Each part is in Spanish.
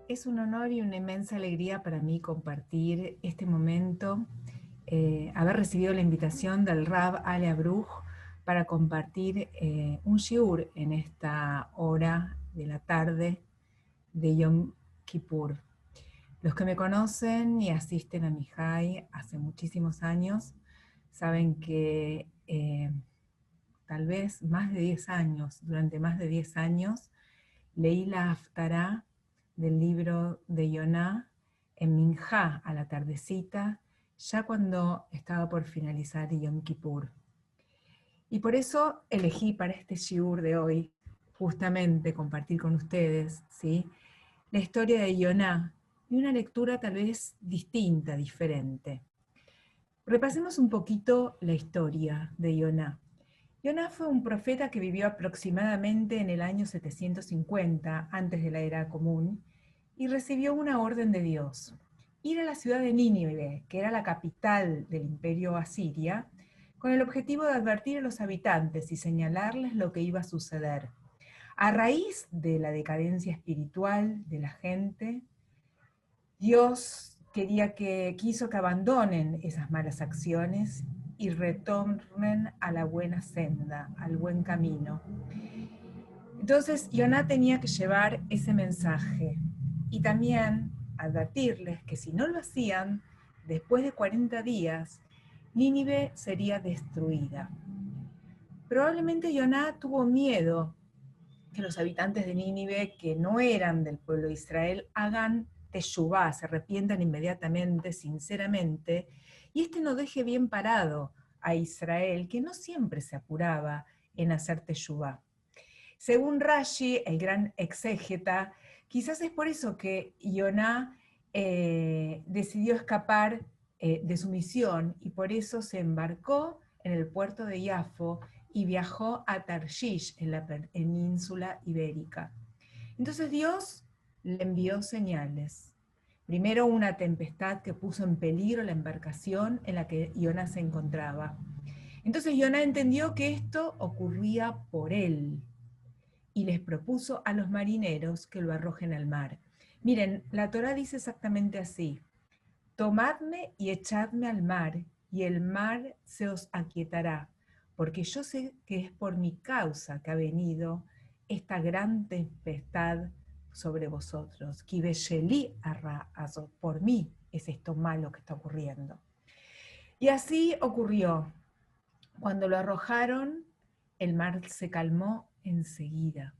Es un honor y una inmensa alegría para mí compartir este momento, haber recibido la invitación del Rab Ale Abruj para compartir un shiur en esta hora de la tarde de Yom Kippur. Los que me conocen y asisten a mi Jai hace muchísimos años saben que tal vez más de 10 años, durante más de 10 años, leí la Haftará del libro de Yoná en Minjá a la tardecita, ya cuando estaba por finalizar Yom Kippur. Y por eso elegí para este shiur de hoy, justamente compartir con ustedes, ¿sí?, la historia de Yoná y una lectura tal vez distinta, diferente. Repasemos un poquito la historia de Yoná. Yoná fue un profeta que vivió aproximadamente en el año 750, antes de la era común, y recibió una orden de Dios: ir a la ciudad de Nínive, que era la capital del imperio asiria, con el objetivo de advertir a los habitantes y señalarles lo que iba a suceder. A raíz de la decadencia espiritual de la gente, Dios quiso que abandonen esas malas acciones y retornen a la buena senda, al buen camino. Entonces, Yoná tenía que llevar ese mensaje y también advertirles que si no lo hacían, después de 40 días, Nínive sería destruida. Probablemente Yoná tuvo miedo que los habitantes de Nínive, que no eran del pueblo de Israel, hagan teshuvá, se arrepientan inmediatamente, sinceramente, y no deje bien parado a Israel, que no siempre se apuraba en hacer teshuvá. Según Rashi, el gran exégeta, quizás es por eso que Yoná decidió escapar de su misión y por eso se embarcó en el puerto de Yafo y viajó a Tarshish, en la península ibérica. Entonces Dios le envió señales. Primero, una tempestad que puso en peligro la embarcación en la que Yoná se encontraba. Entonces Yoná entendió que esto ocurría por él y les propuso a los marineros que lo arrojen al mar. Miren, la Torá dice exactamente así: tomadme y echadme al mar, y el mar se os aquietará, porque yo sé que es por mi causa que ha venido esta gran tempestad sobre vosotros. Por mí es esto malo que está ocurriendo. Y así ocurrió. Cuando lo arrojaron, el mar se calmó enseguida.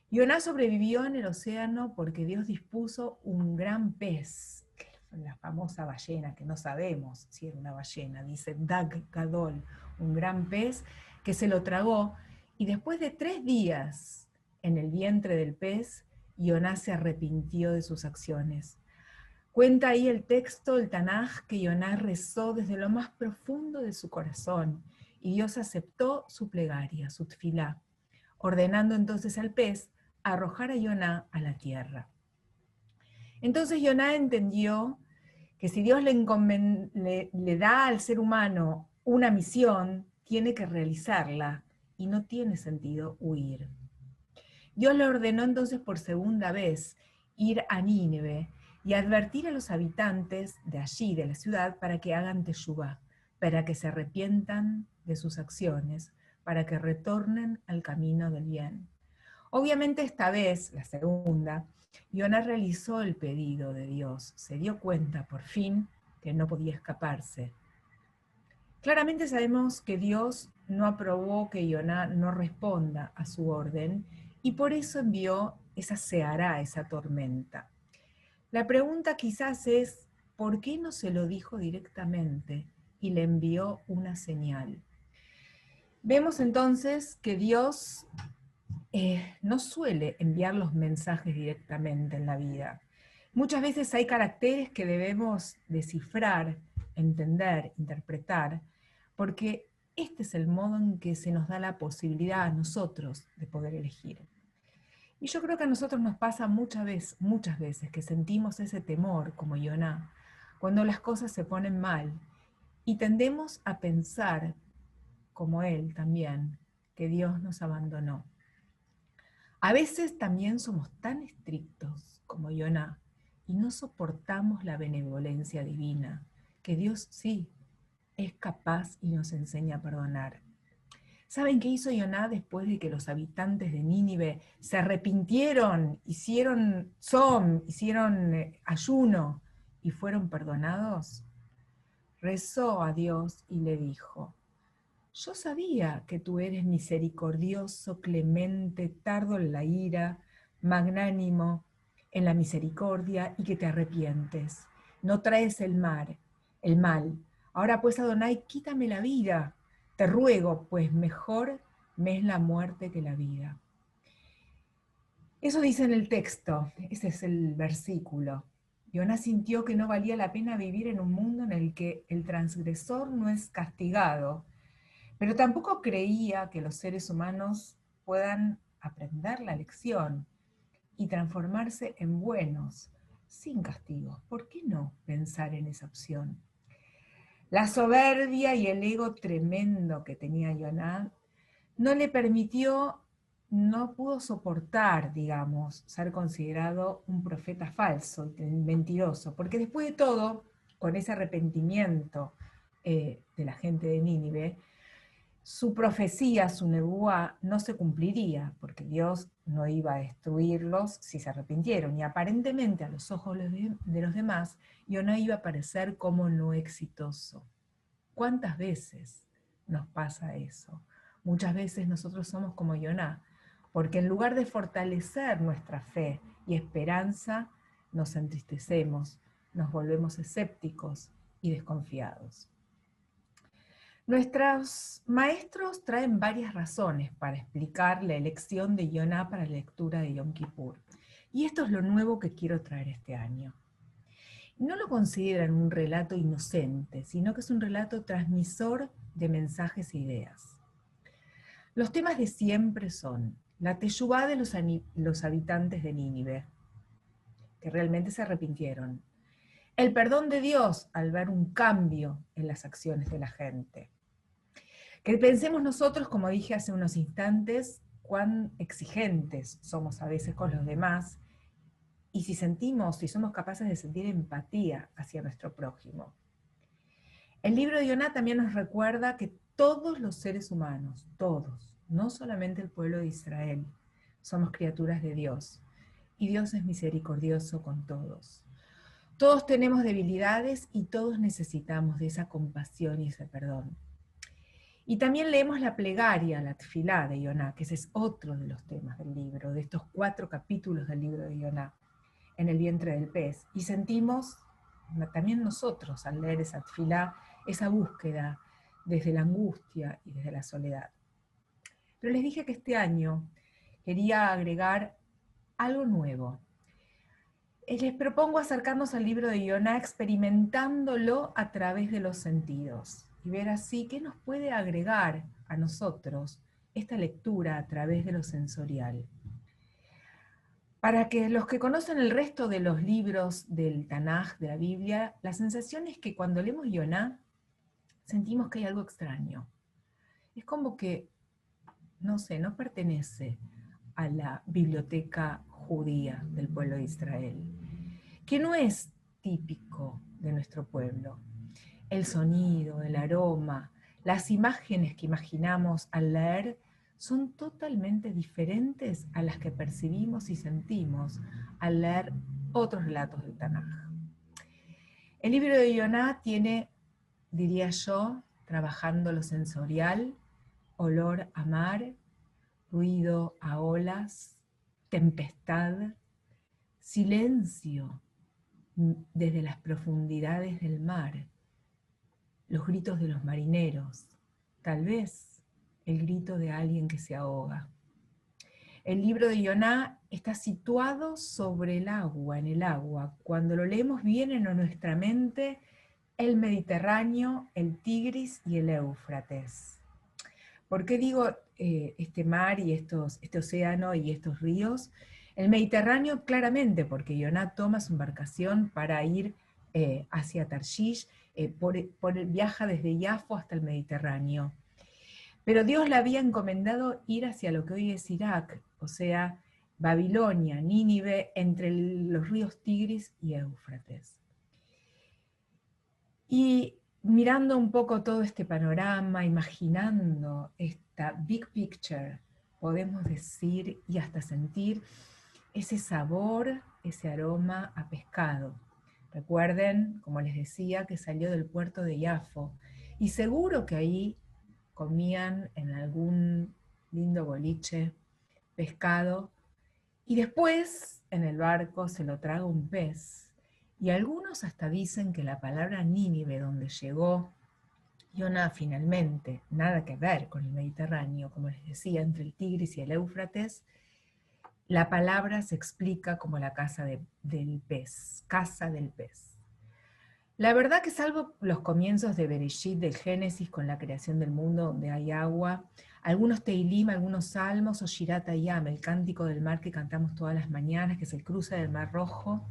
Yoná sobrevivió en el océano porque Dios dispuso un gran pez, la famosa ballena, que no sabemos si era una ballena, dice Dag Gadol, un gran pez que se lo tragó, y después de 3 días en el vientre del pez, Yoná se arrepintió de sus acciones. Cuenta ahí el texto, el Tanaj, que Yoná rezó desde lo más profundo de su corazón, y Dios aceptó su plegaria, su tfilá, ordenando entonces al pez arrojar a Yoná a la tierra. Entonces Yoná entendió que si Dios le da al ser humano una misión, tiene que realizarla y no tiene sentido huir. Dios le ordenó entonces por segunda vez ir a Nínive y advertir a los habitantes de allí, de la ciudad, para que hagan teshuvá, para que se arrepientan de sus acciones, para que retornen al camino del bien. Obviamente esta vez, la segunda, Yoná realizó el pedido de Dios, se dio cuenta por fin que no podía escaparse. Claramente sabemos que Dios no aprobó que Yoná no responda a su orden y por eso envió esa seará, esa tormenta. La pregunta quizás es, ¿por qué no se lo dijo directamente y le envió una señal? Vemos entonces que Dios no suele enviar los mensajes directamente en la vida. Muchas veces hay caracteres que debemos descifrar, entender, interpretar, porque este es el modo en que se nos da la posibilidad a nosotros de poder elegir. Y yo creo que a nosotros nos pasa muchas veces que sentimos ese temor, como Yoná, cuando las cosas se ponen mal, y tendemos a pensar, como él también, que Dios nos abandonó. A veces también somos tan estrictos como Yoná y no soportamos la benevolencia divina, que Dios sí es capaz y nos enseña a perdonar. ¿Saben qué hizo Yoná después de que los habitantes de Nínive se arrepintieron, hicieron ayuno y fueron perdonados? Rezó a Dios y le dijo: yo sabía que tú eres misericordioso, clemente, tardo en la ira, magnánimo en la misericordia y que te arrepientes. No traes el mal. Ahora pues, Adonai, quítame la vida. Te ruego, pues mejor me es la muerte que la vida. Eso dice en el texto, ese es el versículo. Jonás sintió que no valía la pena vivir en un mundo en el que el transgresor no es castigado, pero tampoco creía que los seres humanos puedan aprender la lección y transformarse en buenos, sin castigos. ¿Por qué no pensar en esa opción? La soberbia y el ego tremendo que tenía Yoná no le permitió, no pudo soportar, digamos, ser considerado un profeta falso, mentiroso, porque después de todo, con ese arrepentimiento de la gente de Nínive, su profecía, su nebuá, no se cumpliría, porque Dios no iba a destruirlos si se arrepintieron. Y aparentemente, a los ojos de los demás, Yoná iba a parecer como no exitoso. ¿Cuántas veces nos pasa eso? Muchas veces nosotros somos como Yoná, porque en lugar de fortalecer nuestra fe y esperanza, nos entristecemos, nos volvemos escépticos y desconfiados. Nuestros maestros traen varias razones para explicar la elección de Yoná para la lectura de Yom Kippur. Y esto es lo nuevo que quiero traer este año. No lo consideran un relato inocente, sino que es un relato transmisor de mensajes e ideas. Los temas de siempre son la teshuvá de los habitantes de Nínive, que realmente se arrepintieron, el perdón de Dios al ver un cambio en las acciones de la gente. Que pensemos nosotros, como dije hace unos instantes, cuán exigentes somos a veces con los demás y si somos capaces de sentir empatía hacia nuestro prójimo. El libro de Yoná también nos recuerda que todos los seres humanos, todos, no solamente el pueblo de Israel, somos criaturas de Dios y Dios es misericordioso con todos. Todos tenemos debilidades y todos necesitamos de esa compasión y ese perdón. Y también leemos la plegaria, la tefilá de Yoná, que ese es otro de los temas del libro, de estos 4 capítulos del libro de Yoná, en el vientre del pez. Y sentimos también nosotros, al leer esa tefilá, esa búsqueda desde la angustia y desde la soledad. Pero les dije que este año quería agregar algo nuevo. Les propongo acercarnos al libro de Yoná experimentándolo a través de los sentidos y ver así qué nos puede agregar a nosotros esta lectura a través de lo sensorial. Para que los que conocen el resto de los libros del Tanaj, de la Biblia, la sensación es que cuando leemos Yoná sentimos que hay algo extraño. Es como que, no sé, no pertenece a la biblioteca judía del pueblo de Israel, que no es típico de nuestro pueblo. El sonido, el aroma, las imágenes que imaginamos al leer son totalmente diferentes a las que percibimos y sentimos al leer otros relatos del Tanaj. El libro de Yoná tiene, diría yo, trabajando lo sensorial, olor a mar, ruido a olas, tempestad, silencio desde las profundidades del mar, los gritos de los marineros, tal vez el grito de alguien que se ahoga. El libro de Yoná está situado sobre el agua, en el agua. Cuando lo leemos vienen a nuestra mente el Mediterráneo, el Tigris y el Éufrates. ¿Por qué digo este mar y este océano y estos ríos? El Mediterráneo claramente, porque Yoná toma su embarcación para ir hacia Tarshish, viaja desde Yafo hasta el Mediterráneo. Pero Dios le había encomendado ir hacia lo que hoy es Irak, o sea, Babilonia, Nínive, entre los ríos Tigris y Éufrates. Y mirando un poco todo este panorama, imaginando esta big picture, podemos decir y hasta sentir ese sabor, ese aroma a pescado. Recuerden, como les decía, que salió del puerto de Yafo, y seguro que ahí comían en algún lindo boliche pescado, y después en el barco se lo traga un pez. Y algunos hasta dicen que la palabra Nínive, donde llegó Jonah finalmente, nada que ver con el Mediterráneo, como les decía, entre el Tigris y el Éufrates, la palabra se explica como la del pez, casa del pez. La verdad que salvo los comienzos de Bereshit, del Génesis, con la creación del mundo donde hay agua, algunos Teilim, algunos salmos, o Shirat Hayam, el cántico del mar que cantamos todas las mañanas, que es el cruce del Mar Rojo,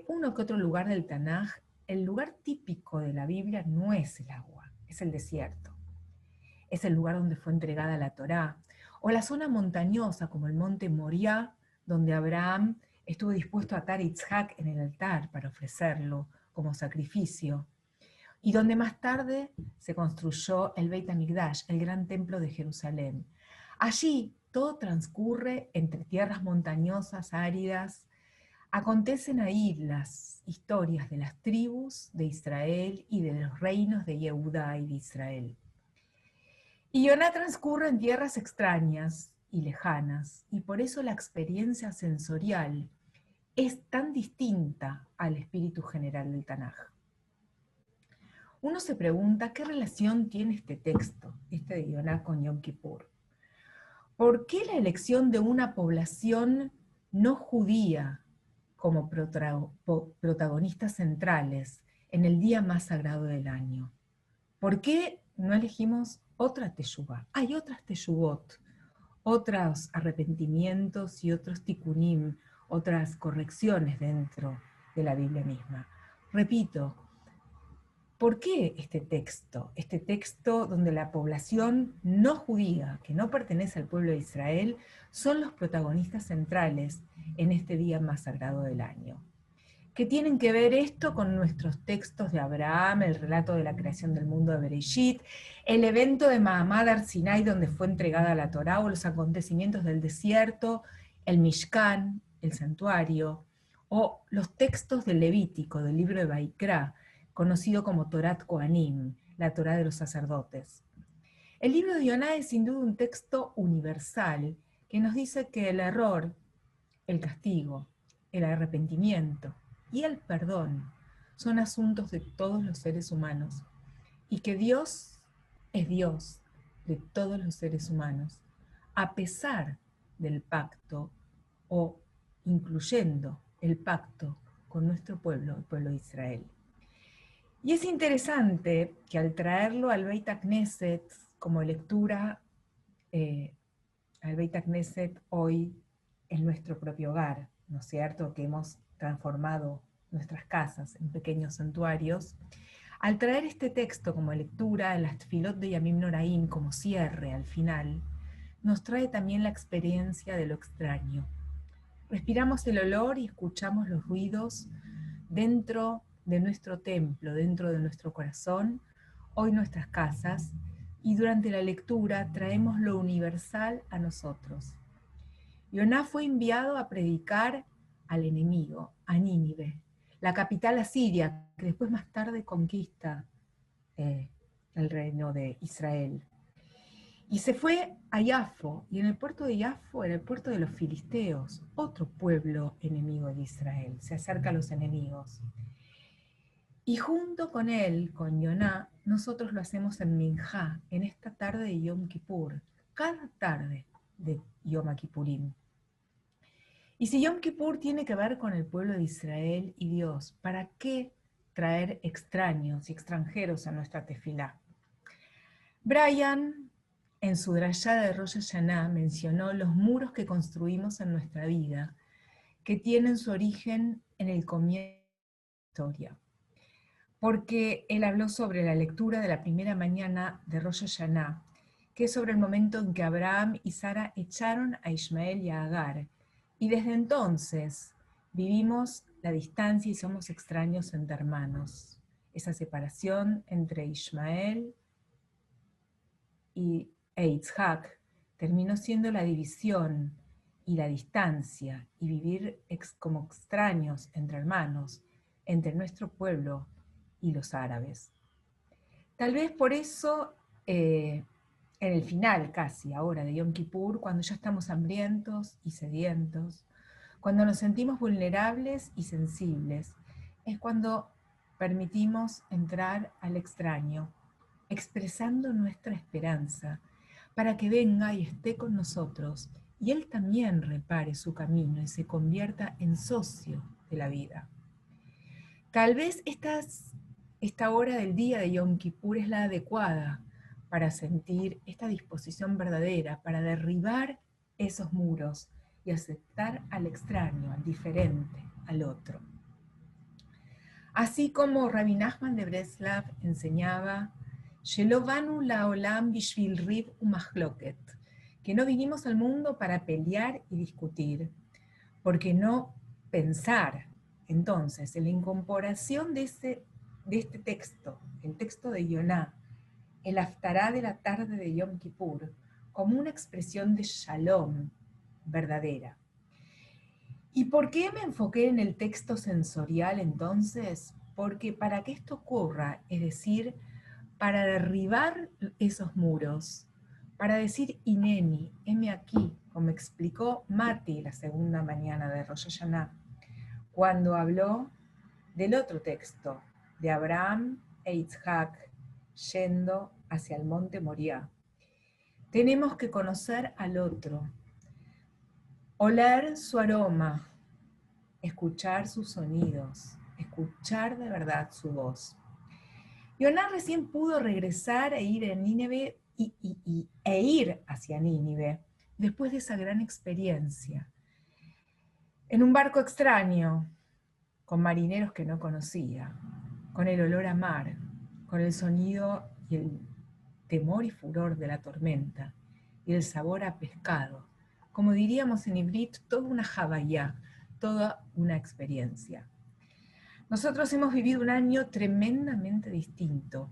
uno que otro lugar del Tanaj, el lugar típico de la Biblia no es el agua, es el desierto. Es el lugar donde fue entregada la Torá, o la zona montañosa como el monte Moriah, donde Abraham estuvo dispuesto a atar a Isaac en el altar para ofrecerlo como sacrificio, y donde más tarde se construyó el Beit HaMikdash, el gran templo de Jerusalén. Allí todo transcurre entre tierras montañosas, áridas. Acontecen ahí las historias de las tribus de Israel y de los reinos de Yehudá y de Israel. Y Yonah transcurre en tierras extrañas y lejanas, y por eso la experiencia sensorial es tan distinta al espíritu general del Tanaj. Uno se pregunta qué relación tiene este texto, este de Yonah, con Yom Kippur. ¿Por qué la elección de una población no judía como protagonistas centrales en el día más sagrado del año? ¿Por qué no elegimos otra teshuvá? Hay otras teshuvot, otros arrepentimientos y otros tikkunim, otras correcciones dentro de la Biblia misma. Repito, ¿por qué este texto? Este texto donde la población no judía, que no pertenece al pueblo de Israel, son los protagonistas centrales en este día más sagrado del año. ¿Qué tienen que ver esto con nuestros textos de Abraham, el relato de la creación del mundo de Bereshit, el evento de Mahamad Ar-Sinai donde fue entregada la Torá, o los acontecimientos del desierto, el Mishkan, el santuario, o los textos del Levítico, del libro de Baikra, conocido como Torat Kohanim, la Torá de los sacerdotes? El libro de Yonah es sin duda un texto universal que nos dice que el error, el castigo, el arrepentimiento y el perdón son asuntos de todos los seres humanos, y que Dios es Dios de todos los seres humanos, a pesar del pacto, o incluyendo el pacto con nuestro pueblo, el pueblo de Israel. Y es interesante que al traerlo al Beit HaKnesset como lectura, al Beit HaKnesset hoy en nuestro propio hogar, ¿no es cierto?, que hemos transformado nuestras casas en pequeños santuarios, al traer este texto como lectura en las Tfilot de Yamim Noraim como cierre al final, nos trae también la experiencia de lo extraño. Respiramos el olor y escuchamos los ruidos dentro de nuestro templo, dentro de nuestro corazón, hoy nuestras casas, y durante la lectura traemos lo universal a nosotros. Yonah fue enviado a predicar al enemigo, a Nínive, la capital asiria, que después más tarde conquista el reino de Israel. Y se fue a Yafo, y en el puerto de Yafo era el puerto de los filisteos, otro pueblo enemigo de Israel, se acerca a los enemigos. Y junto con él, con Yonah, nosotros lo hacemos en Minjá, en esta tarde de Yom Kippur, cada tarde de Yom Kippurim. Y si Yom Kippur tiene que ver con el pueblo de Israel y Dios, ¿para qué traer extraños y extranjeros a nuestra tefilá? Brian, en su drayá de Rosh Hashanah, mencionó los muros que construimos en nuestra vida, que tienen su origen en el comienzo de la historia. Porque él habló sobre la lectura de la primera mañana de Rosh Hashanah, que es sobre el momento en que Abraham y Sara echaron a Ismael y a Agar. Y desde entonces vivimos la distancia y somos extraños entre hermanos. Esa separación entre Ismael e Isaac terminó siendo la división y la distancia y vivir como extraños entre hermanos, entre nuestro pueblo y los árabes. Tal vez por eso, en el final casi ahora de Yom Kippur, cuando ya estamos hambrientos y sedientos, cuando nos sentimos vulnerables y sensibles, es cuando permitimos entrar al extraño, expresando nuestra esperanza, para que venga y esté con nosotros, y Él también repare su camino y se convierta en socio de la vida. Tal vez esta hora del día de Yom Kippur es la adecuada para sentir esta disposición verdadera, para derribar esos muros y aceptar al extraño, al diferente, al otro. Así como Rabbi Nachman de Breslav enseñaba, Shelo banu laolam bishvil riv umachloket, que no vinimos al mundo para pelear y discutir, porque no pensar entonces en la incorporación de este texto, el texto de Yoná, el haftará de la tarde de Yom Kippur, como una expresión de shalom verdadera. ¿Y por qué me enfoqué en el texto sensorial entonces? Porque para que esto ocurra, es decir, para derribar esos muros, para decir Ineni, heme aquí, como explicó Mati la segunda mañana de Rosh Hashanah, cuando habló del otro texto, de Abraham e Isaac yendo hacia el monte Moriah. Tenemos que conocer al otro, oler su aroma, escuchar sus sonidos, escuchar de verdad su voz. Yoná recién pudo regresar e ir a Nínive e ir hacia Nínive después de esa gran experiencia. En un barco extraño, con marineros que no conocía, con el olor a mar, con el sonido y el temor y furor de la tormenta, y el sabor a pescado. Como diríamos en Ibrit, toda una javayá, toda una experiencia. Nosotros hemos vivido un año tremendamente distinto,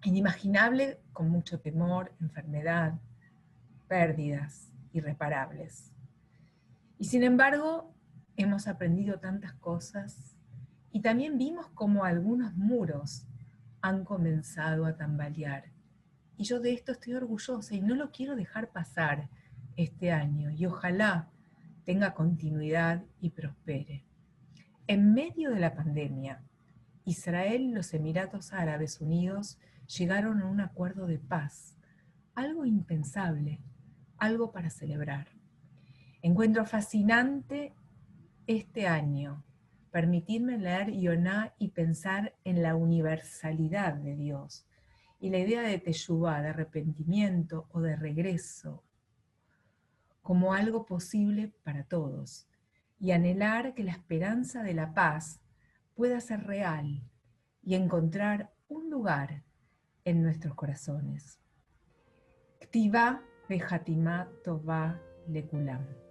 inimaginable, con mucho temor, enfermedad, pérdidas irreparables. Y sin embargo, hemos aprendido tantas cosas y también vimos cómo algunos muros han comenzado a tambalear. Y yo de esto estoy orgullosa y no lo quiero dejar pasar este año y ojalá tenga continuidad y prospere. En medio de la pandemia, Israel y los Emiratos Árabes Unidos llegaron a un acuerdo de paz, algo impensable, algo para celebrar. Encuentro fascinante este año permitirme leer Yoná y pensar en la universalidad de Dios y la idea de teshuvá, de arrepentimiento o de regreso, como algo posible para todos, y anhelar que la esperanza de la paz pueda ser real y encontrar un lugar en nuestros corazones. Ktivá vejatimá tová lekulam.